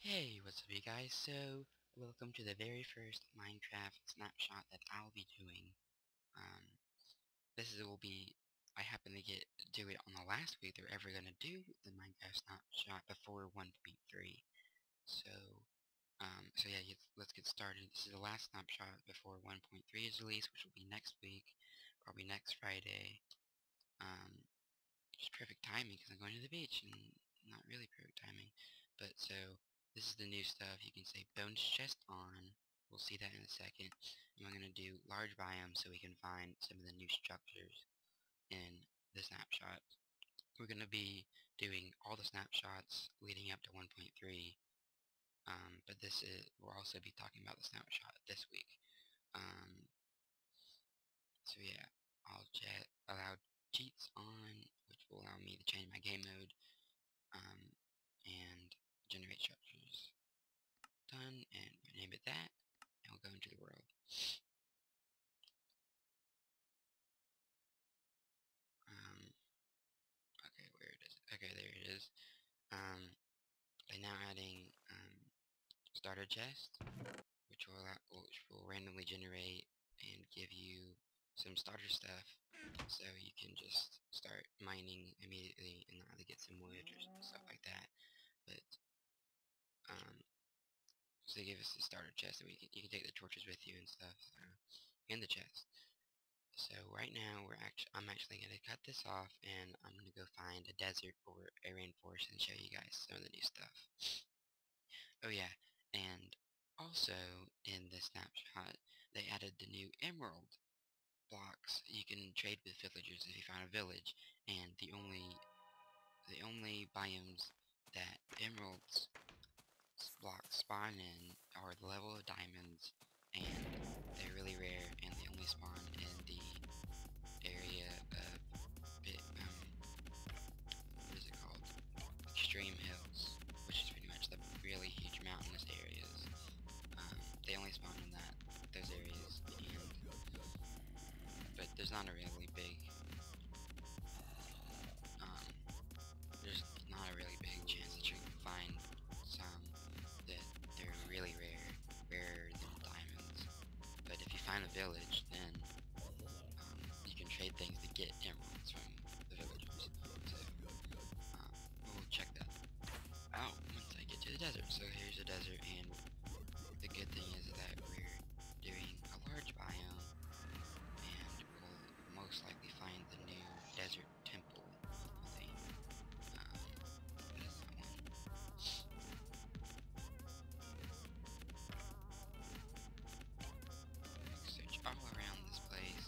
Hey, what's up you guys? So, welcome to the very first Minecraft snapshot that I'll be doing. Um, I happen to do it on the last week they're ever gonna do the Minecraft snapshot before 1.3. So yeah, let's get started. This is the last snapshot before 1.3 is released, which will be next week, probably next Friday. Just perfect timing because I'm going to the beach, and not really perfect timing. But so, this is the new stuff. You can say bones chest on. We'll see that in a second. And we're going to do large biomes so we can find some of the new structures in the snapshot. We're going to be doing all the snapshots leading up to 1.3. But we'll also be talking about the snapshot this week. So yeah, I'll allow cheats on, which will allow me to change my game mode. And generate structures. Done, and rename it that, and we'll go into the world. Okay, where it is? Okay, there it is. By now adding starter chest, which will randomly generate and give you some starter stuff, so you can just start mining immediately and either get some wood or stuff like that. But so they give us the starter chest, so you can take the torches with you and stuff, in the chest. So right now I'm actually going to cut this off, and I'm going to go find a desert or a rainforest and show you guys some of the new stuff. Oh yeah, and also in the snapshot they added the new emerald blocks. You can trade with villagers if you find a village, and the only biomes that emeralds blocks spawn in are the level of diamonds, and they're really rare, and they only spawn in the area of what is it called? Extreme hills, which is pretty much the really huge mountainous areas. They only spawn in those areas, but there's not a really big there's not a really big chance that you can find some that they're really rarer than diamonds. But if you find a village, then you can trade things to get emeralds from the villagers. So we'll check that out once I get to the desert. So here's the desert, and the good thing is that we're doing a large biome, and we'll most likely find the new desert temple thing. That's that one. Search all around this place.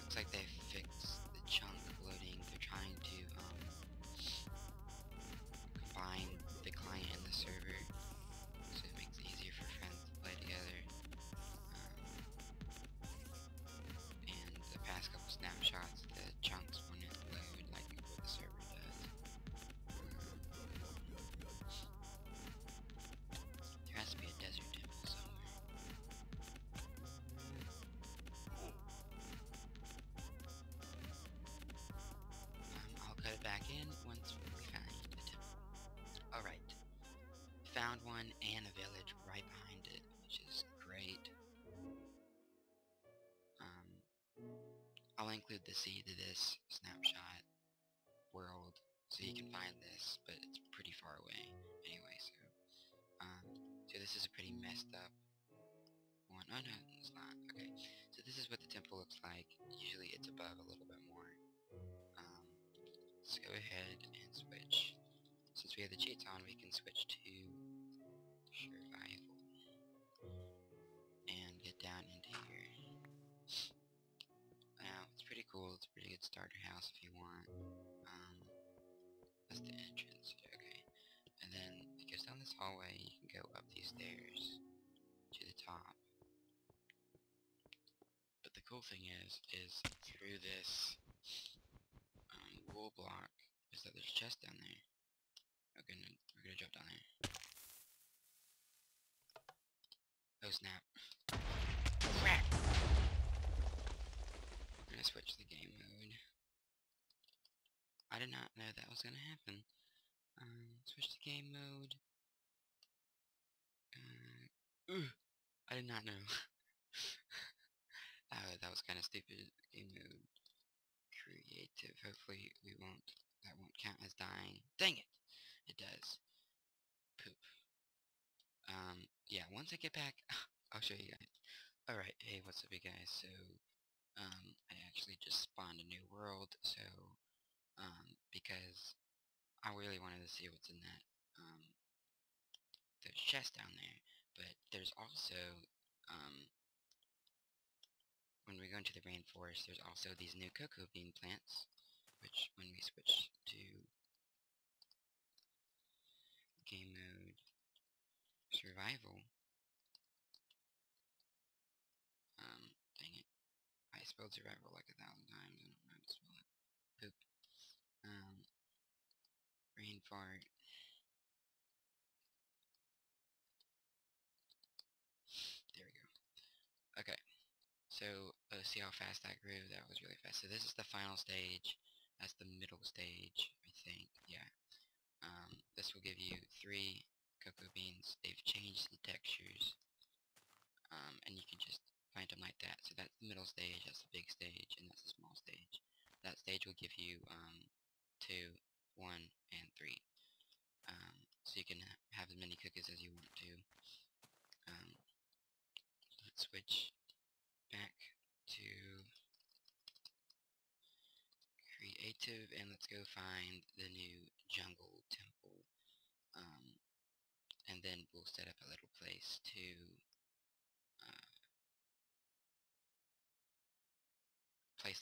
Looks like they fixed the chunk loading. They're trying to combine the client and the server, so it makes it easier for friends to play together. And the past couple snapshots, the chunks wouldn't load like what the server does. There has to be a desert temple somewhere. I'll cut it back in once we find the temple. Alright. Found one and a village right behind it, which is great. I'll include the seed to this snapshot world so you can find this, but it's pretty far away anyway. So this is a pretty messed up one. Oh no, it's not. Okay, so this is what the temple looks like. Usually it's above a little bit more. Let's go ahead and switch. Since we have the cheats on, we can switch to survival and get down into here. Now, it's pretty cool. It's a pretty good starter house if you want. That's the entrance. Okay. And then it goes down this hallway. You can go up these stairs to the top. But the cool thing is through this wool block is that there's a chest down there. We're gonna jump down there. Oh snap! Crap! I'm gonna switch the game mode. I did not know that was gonna happen. Switch to game mode. Ugh, I did not know. That was kind of stupid. Game mode creative. Hopefully that won't count as dying. Dang it! It does. Poop. Yeah, once I get back, I'll show you guys. Alright, hey, what's up you guys? So, I actually just spawned a new world, so, because I really wanted to see what's in that, there's chest down there, but there's also, when we go into the rainforest, there's also these new cocoa bean plants, which, when we switch to game mode survival, dang it, I spelled survival like 1,000 times, I don't know how to spell it. Poop. Rain fart. There we go. Okay, so see how fast that grew? That was really fast. So this is the final stage. That's the middle stage, I think. Yeah. This will give you 3 cocoa beans. They've changed the textures. And you can just plant them like that. So that's the middle stage, that's the big stage, and that's the small stage. That stage will give you 2, 1, and 3. So you can have as many cookies as you want to. Let's switch back to creative, and let's go find the new jungle temple. And then we'll set up a little place to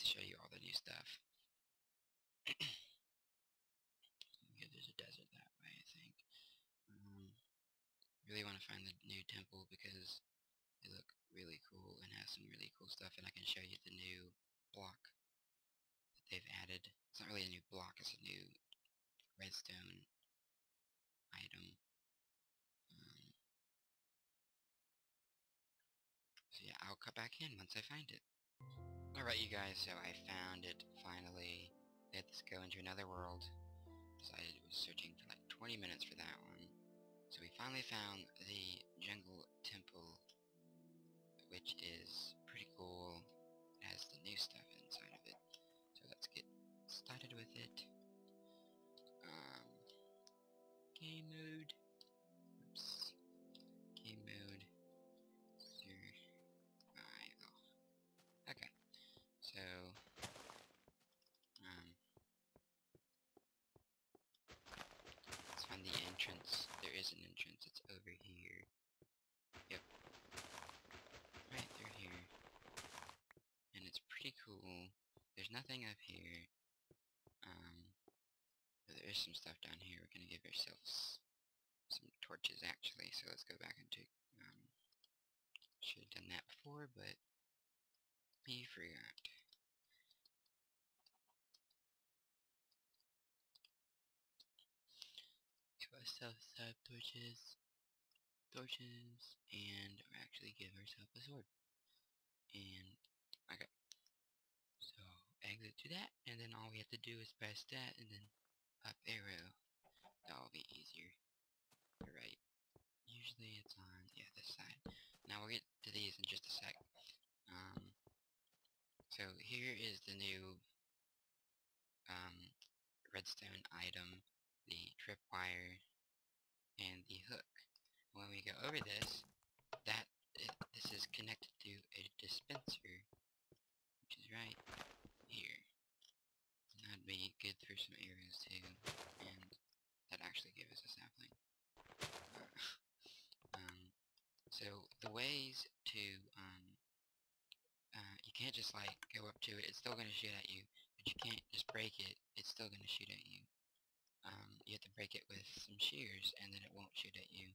show you all the new stuff. Yeah, there's a desert that way, I think. Really want to find the new temple because they look really cool and have some really cool stuff, and I can show you the new block that they've added. It's not really a new block, it's a new redstone item. So yeah, I'll cut back in once I find it. Alright you guys, so I found it finally. Let's go into another world. So I was searching for like 20 minutes for that one. So we finally found the jungle temple, which is pretty cool. It has the new stuff inside of it. So let's get started with it. Game mode. Oops. Game mode. Survival. Okay. So, let's find the entrance. There is an entrance. It's over here. Yep. Right through here. And it's pretty cool. There's nothing up here. But there is some stuff down here. We're gonna give ourselves some torches actually. So let's go back and take, should have done that before, but we forgot. Give ourselves some torches, and actually give ourselves a sword. And, okay. So, exit to that, and then all we have to do is press that, and then up arrow. That'll be easier. Right. Usually it's on, yeah, this side. Now we'll get to these in just a sec. So here is the new, redstone item, the tripwire, and the hook. When we go over this, this is connected to a dispenser, which is right here. And that'd be good for some arrows too, and that actually gave us a sapling. So the ways to, you can't just like go up to it, it's still going to shoot at you, but you can't just break it, it's still going to shoot at you. You have to break it with some shears, and then it won't shoot at you.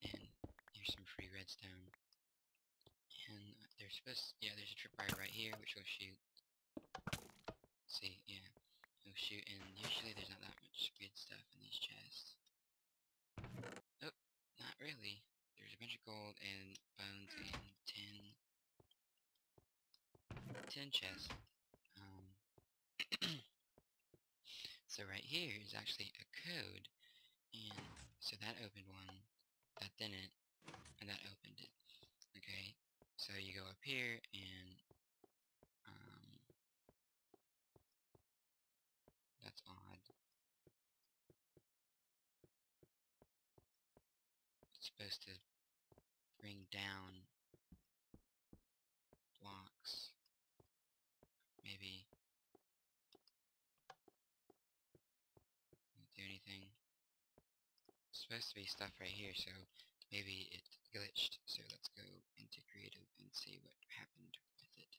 And here's some free redstone. And there's there's a tripwire right here, which will shoot. See, yeah, it'll shoot, and usually there's not that much good stuff in these chests. Oh, not really. There's a bunch of gold and bones and 10 chests. So right here is actually a code, and so that opened one, that didn't, and that opened it. Okay, so you go up here and that's odd. It's supposed to bring down blocks. Maybe do anything. It's supposed to be stuff right here, so maybe it glitched. So let's go into creative and see what happened with it.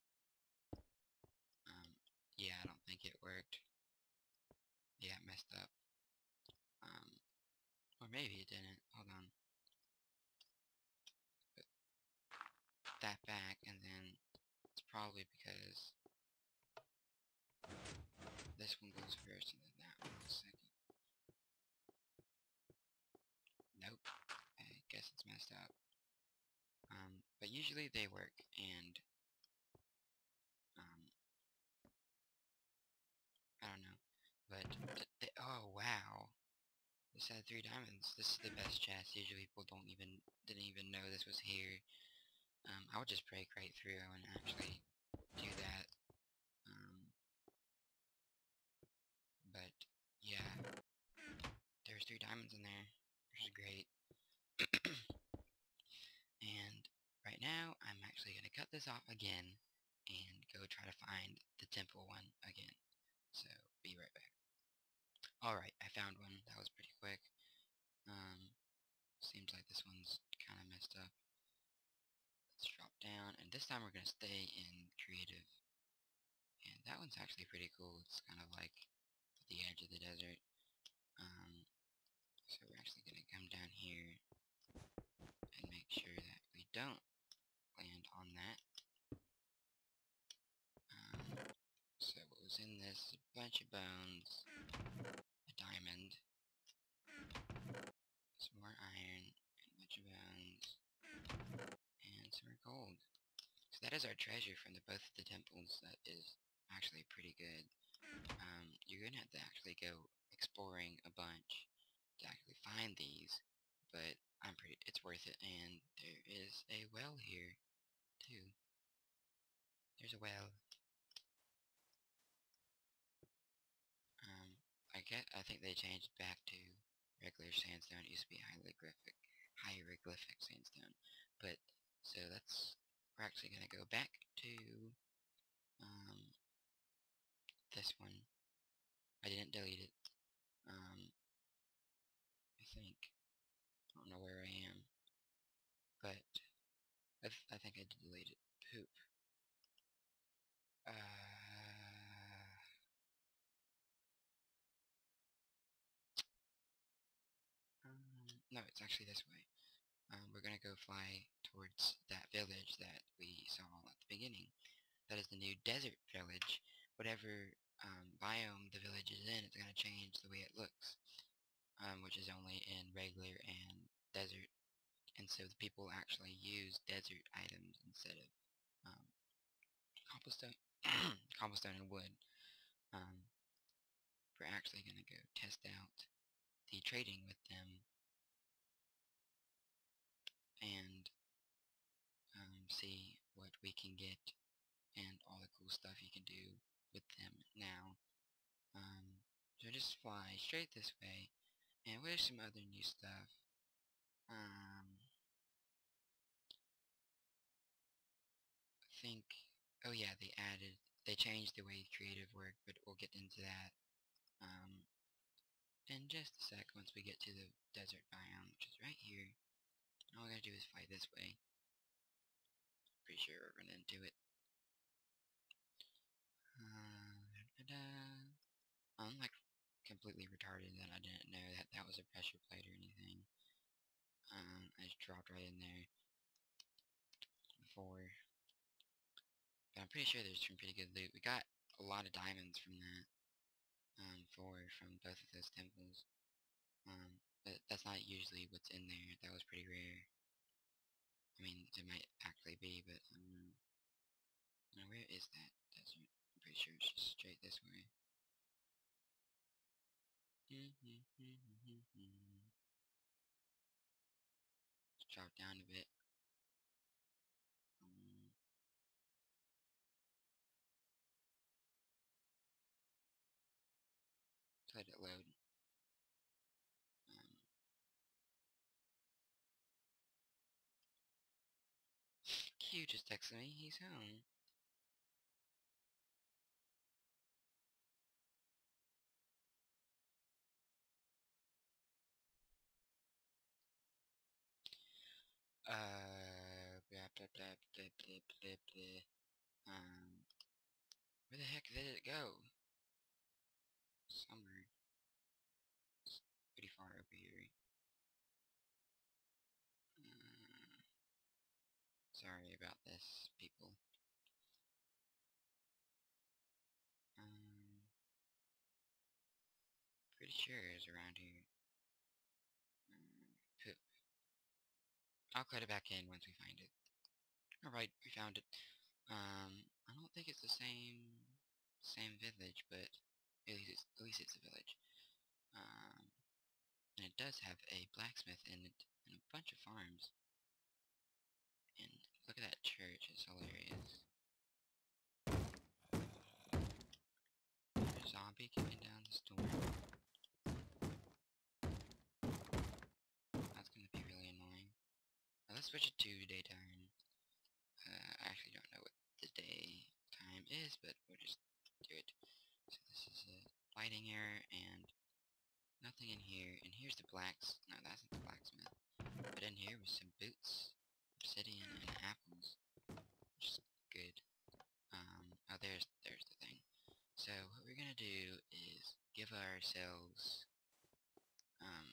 Yeah, I don't think it worked. Yeah, it messed up. Or maybe it didn't. Hold on. Put that back, and then it's probably because this one goes first and then that one goes second. Nope. I guess it's messed up. But usually they work, and I don't know. But oh wow, this had 3 diamonds. This is the best chest. Usually people didn't even know this was here. I would just break right through and actually do that. But yeah, there's 3 diamonds in there, which is great. And right now, I'm actually gonna cut this off again and go try to find the temple one again. So be right back. Alright, I found one. That was pretty quick. Seems like this one's kind of messed up. Let's drop down, and this time we're going to stay in creative. And that one's actually pretty cool. It's kind of like the edge of the desert. So we're actually going to come down here and make sure that we don't land on that. So what was in this is a bunch of bones, a diamond, some more iron, and a bunch of bones, and some more gold. So that is our treasure from both of the temples. That is actually pretty good. You're gonna have to actually go exploring a bunch to actually find these, but it's worth it. And there is a well here too. There's a well. I think they changed back to regular sandstone. It used to be hieroglyphic sandstone. But so we're actually gonna go back to this one. I didn't delete it. I think. I don't know where I am. But I think I did delete it. Poop. No, it's actually this way. We're gonna go fly towards that village that we saw at the beginning. That is the new desert village. Whatever biome the village is in, it's gonna change the way it looks. Which is only in regular and desert. And so the people actually use desert items instead of cobblestone, cobblestone and wood. We're actually going to go test out the trading with them and see what we can get and all the cool stuff you can do with them now. So just fly straight this way, and there's some other new stuff. I think, oh yeah, they changed the way creative worked, but we'll get into that in just a sec once we get to the desert biome, which is right here. All we gotta do is fly this way. Pretty sure we're running into it. I'm like completely retarded that I didn't know that that was a pressure plate or anything. I just dropped right in there before. But I'm pretty sure there's some pretty good loot. We got a lot of diamonds from that. From both of those temples. But that's not usually what's in there. That was pretty rare. I mean, it might actually be, but I don't know. Now, where is that desert? I'm pretty sure it's just straight this way. Let's drop down a bit. Let it load. Q just texted me, he's home. Blah, blah, blah, blah, blah, blah, blah. Where the heck did it go? Somewhere. It's pretty far over here. Sorry about this, people. Pretty sure it's around here. Poop. I'll cut it back in once we find it. Alright, we found it. I don't think it's the same village, but at least it's a village. And it does have a blacksmith in it, and a bunch of farms. And look at that church, it's hilarious. There's a zombie coming down the storm. That's gonna be really annoying. Let's switch it to daytime. I actually don't know what the day time is, but we'll just do it. So this is lighting here, and nothing in here. And here's the no, that's not the blacksmith. But in here was some boots, obsidian, and apples, which is good. Oh, there's the thing. So what we're gonna do is give ourselves,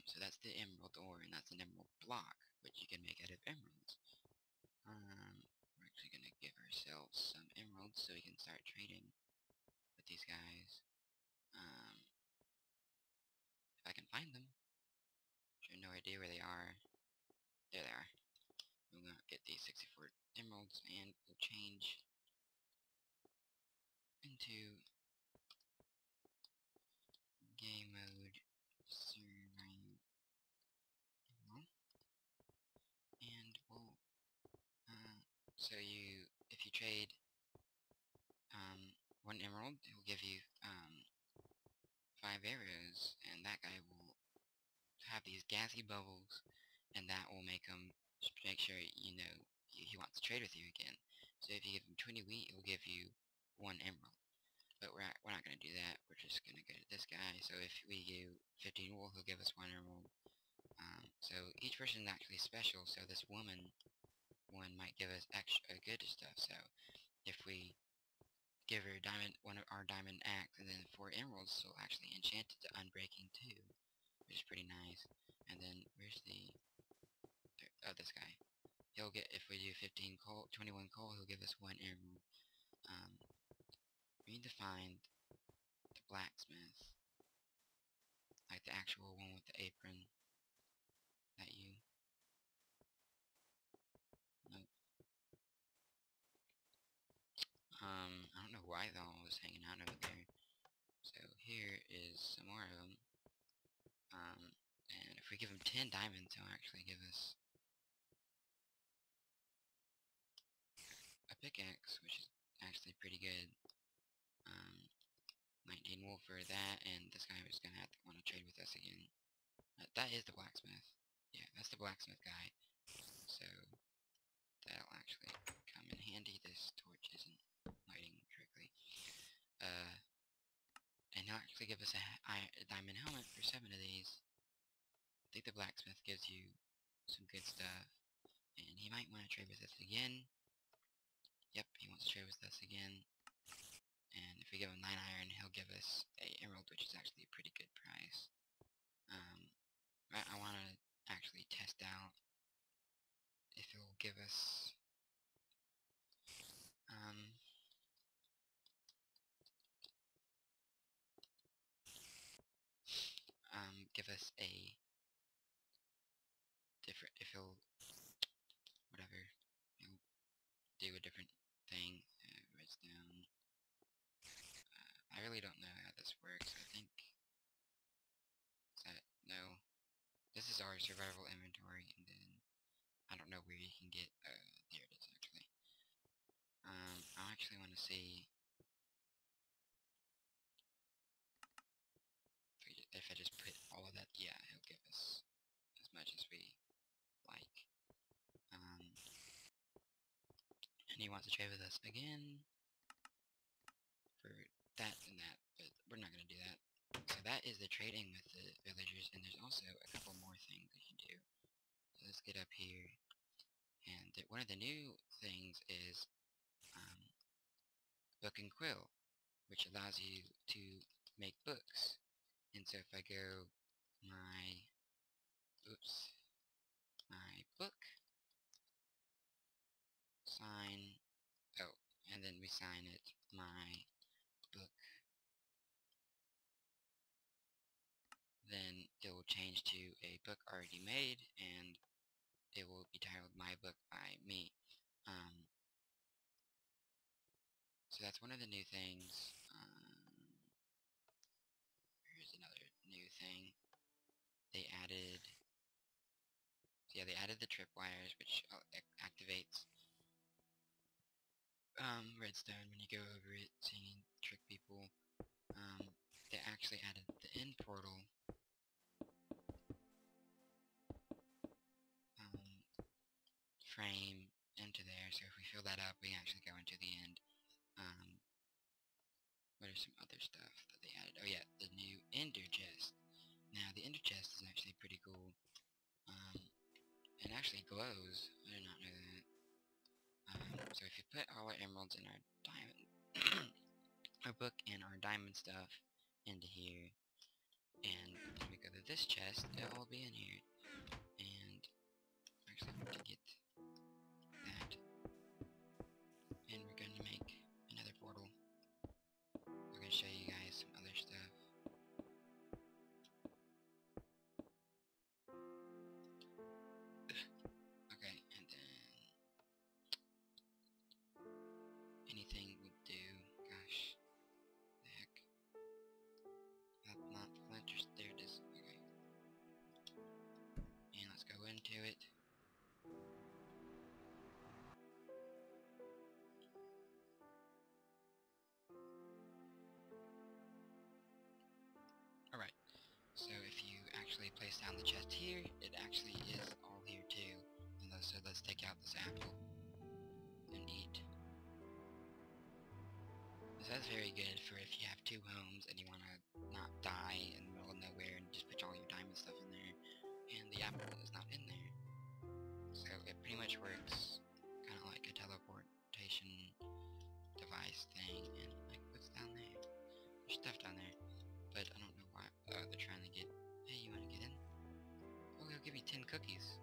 so that's the emerald ore, and that's an emerald block, which you can make out of emeralds. We're actually gonna give ourselves some emeralds so we can start trading with these guys. If I can find them. I have no idea where they are. There they are. We're gonna get these 64 emeralds, and we'll change into game mode survival, and we'll so if you trade one emerald, it will give you 5 arrows, and that guy will have these gassy bubbles, and that will make sure you know he wants to trade with you again. So if you give him 20 wheat, he'll give you 1 emerald. But we're not going to do that. We're just going to go to this guy. So if we do 15 wool, he'll give us 1 emerald. So each person is actually special. So this one might give us extra good stuff. So if we give her one of our diamond axe, and then 4 emeralds, so actually enchant it to unbreaking 2, which is pretty nice. And then where's this guy? He'll get, if we do 15 coal, 21 coal, he'll give us 1 emerald. We need to find the blacksmith, like the actual one with the apron. That you? Nope. I don't know why they're all just hanging out over there. So here is some more of them. And if we give him 10 diamonds, he'll actually give us a pickaxe, which is actually pretty good. 19 wool for that, and this guy was gonna want to trade with us again. That is the blacksmith. Yeah, that's the blacksmith guy. So that'll actually come in handy. This torch isn't lighting correctly. And he'll actually give us a diamond helmet for 7 of these. I think the blacksmith gives you some good stuff. And he might want to trade with us again. Yep, he wants to trade with us again. And if we give him 9 iron, he'll give us a emerald, which is actually a pretty good price. I want to actually test out if he'll give us a different, if he'll whatever, he'll do a different thing. Redstone. I really don't know how this works. I think no. This is our survival inventory, and then I don't know where you can get, there it is actually. I actually want to see if I just put all of that, yeah, he'll give us as much as we like. And he wants to trade with us again for that and that, but we're not going to do that. So that is the trading with the villagers, and there's also a couple more things that you do. So let's get up here, and one of the new things is Book and Quill, which allows you to make books. And so if I go my book, sign, oh, and then we sign it, my book, then it will change to a book already made, and it will be titled My Book by Me. So that's one of the new things. Here's another new thing. They added the tripwires, which activates redstone when you go over it, so you can trick people. They actually added the end portal frame into there, so if we fill that up, we can actually go into the end. What are some other stuff that they added? Oh yeah, the new ender chest. Now, the ender chest is actually pretty cool. It actually glows. I did not know that. So if you put all our emeralds in our diamond, our book and our diamond stuff into here, and when we go to this chest, it'll all be in here. And actually, we can get that, and we're going to make another portal. I'm going to show you guys some other stuff. Okay, and then anything would do. Gosh, the heck. Not flinters. There it is. Okay. And let's go into it. Alright, so if you actually place down the chest here, it actually is all here too. And so let's take out this apple and eat. So that's very good for if you have two homes and you want to not die in the middle of nowhere and just put all your diamond stuff in there, and the apple is not in there. So it pretty much works kind of like a teleportation device thing. And like, what's down there? There's stuff down there, but I don't know why. They're trying to get. Hey, you want to get in? Oh, they'll give me 10 cookies.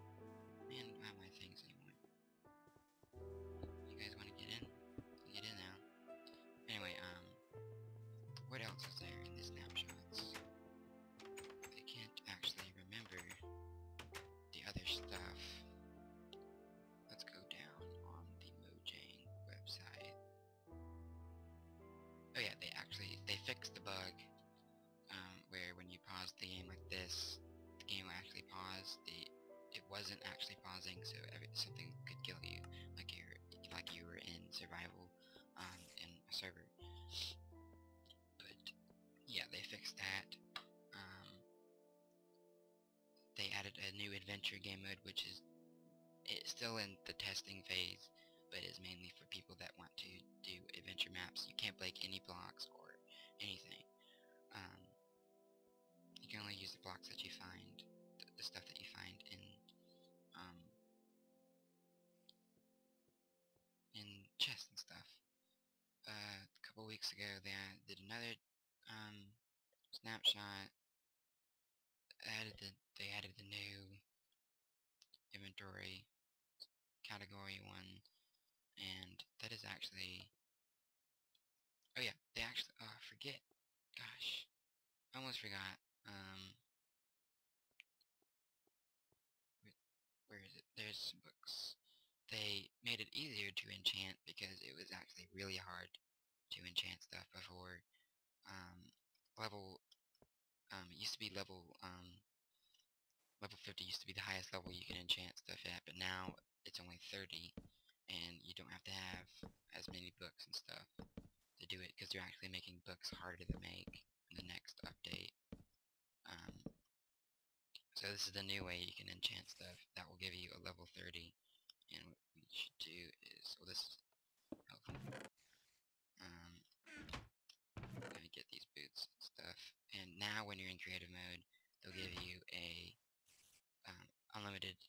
Man, I don't have my things anymore. You guys want to get in? Get in now. Anyway, what else is there in the snapshots? I can't actually remember the other stuff. Let's go down on the Mojang website. Oh yeah, they fixed the bug where when you pause the game like this, the game will actually pause. It wasn't actually pausing, so something could kill you, like you were in survival in a server. But yeah, they fixed that. They added a new adventure game mode, which is it's still in the testing phase, but is mainly for people that want to do adventure maps. You can't break any blocks or anything. You can only use the blocks that you find, the stuff that you find in chests and stuff. A couple weeks ago, they did another snapshot. They added the new inventory category 1, and that is actually. Oh yeah, they actually. Oh, I forget. Gosh, I almost forgot. Where is it? There's some books. They made it easier to enchant because it was actually really hard to enchant stuff before. It used to be level level 50 used to be the highest level you can enchant stuff at, but now it's only 30, and you don't have to have as many books and stuff to do it, because they're actually making books harder to make in the next update. So this is the new way you can enchant stuff that will give you a level 30, and what we should do is, well, this is helpful. Gonna get these boots and stuff, and now when you're in creative mode, they'll give you a unlimited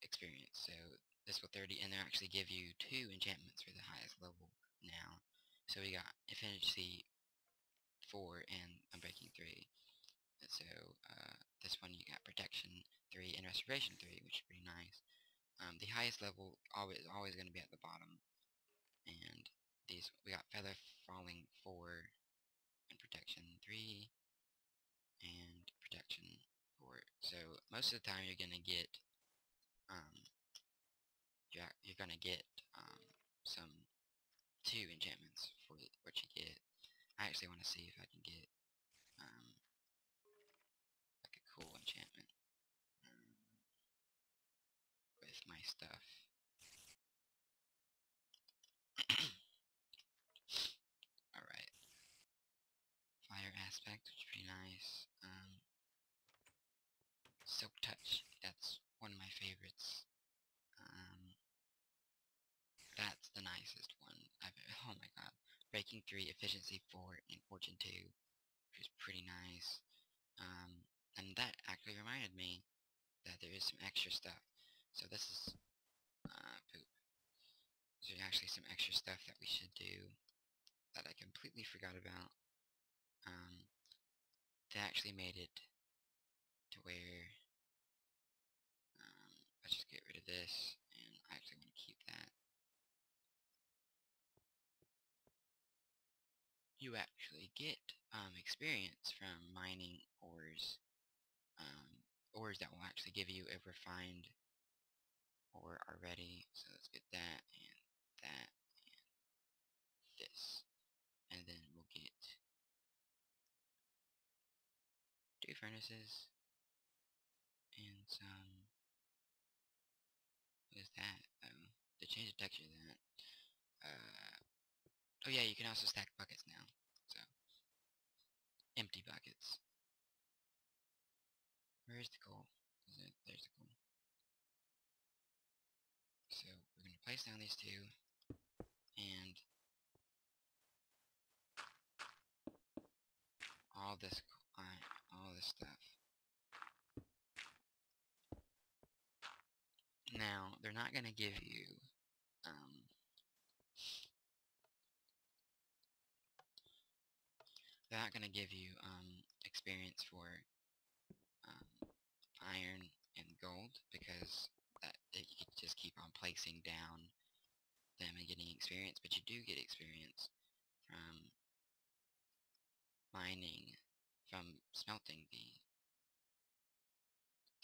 experience. So this will 30, and they'll actually give you 2 enchantments for the highest level now. So we got Efficiency 4 and Unbreaking 3. And so this one you got Protection 3 and Restoration 3, which is pretty nice. The highest level always going to be at the bottom, and these we got Feather Falling 4 and Protection 3 and Protection 4. So most of the time you're gonna get you're gonna get some 2 enchantments for what you get. I actually want to see if I can get like a cool enchantment with my stuff. Alright. Fire Aspect, which is pretty nice. Silk Touch, that's one of my favorites. That's the nicest one oh my god. Breaking 3, Efficiency 4, and Fortune 2, which is pretty nice. And that actually reminded me that there is some extra stuff. So this is, poop. There's actually some extra stuff that we should do that I completely forgot about. They actually made it to where, let's just get rid of this, and I actually want to keep that. You actually get experience from mining ores, ores that will actually give you a refined ore already. So let's get that and that and this, and then we'll get 2 furnaces and some. What is that? To change the texture of that. Oh yeah, you can also stack buckets now. So empty buckets. Where's the coal? There's the coal. So we're gonna place down these 2, and all this stuff. Now they're not gonna give you experience for iron and gold, because you could just keep on placing down them and getting experience, but you do get experience from mining, from smelting the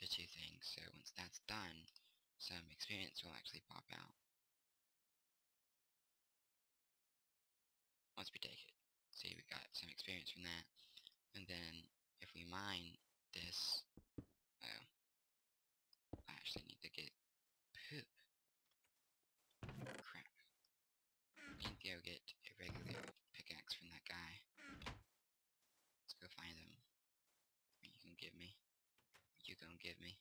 2 things. So once that's done, some experience will actually pop out once we take it. See, we got some experience from that. And then if we mine this, I actually need to get poop. Crap. We need to go get a regular pickaxe from that guy. Let's go find him. What you gonna give me? What you gonna give me?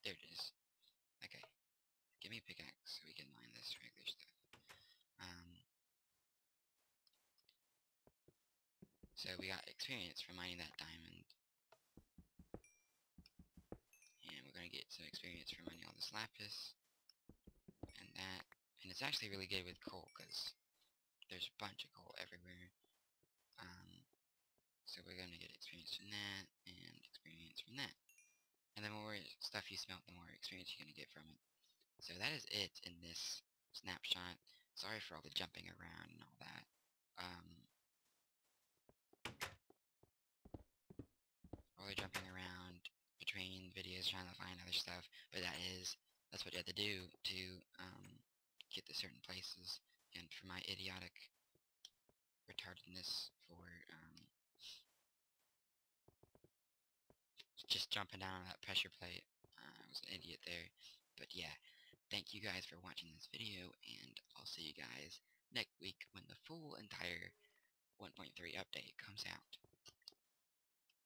There it is. Okay. Give me a pickaxe so we can mine this regular stuff. So we got experience from mining that diamond. And we're gonna get some experience from mining all this lapis. And that. And it's actually really good with coal, because there's a bunch of coal everywhere. So we're gonna get experience from that, and experience from that. And the more stuff you smelt, the more experience you're gonna get from it. So that is it in this snapshot. Sorry for all the jumping around and all that. All the jumping around between videos trying to find other stuff, but that's what you have to do to get to certain places. And for my idiotic retardedness for just jumping down on that pressure plate. I was an idiot there. But yeah, thank you guys for watching this video, and I'll see you guys next week when the full entire 1.3 update comes out.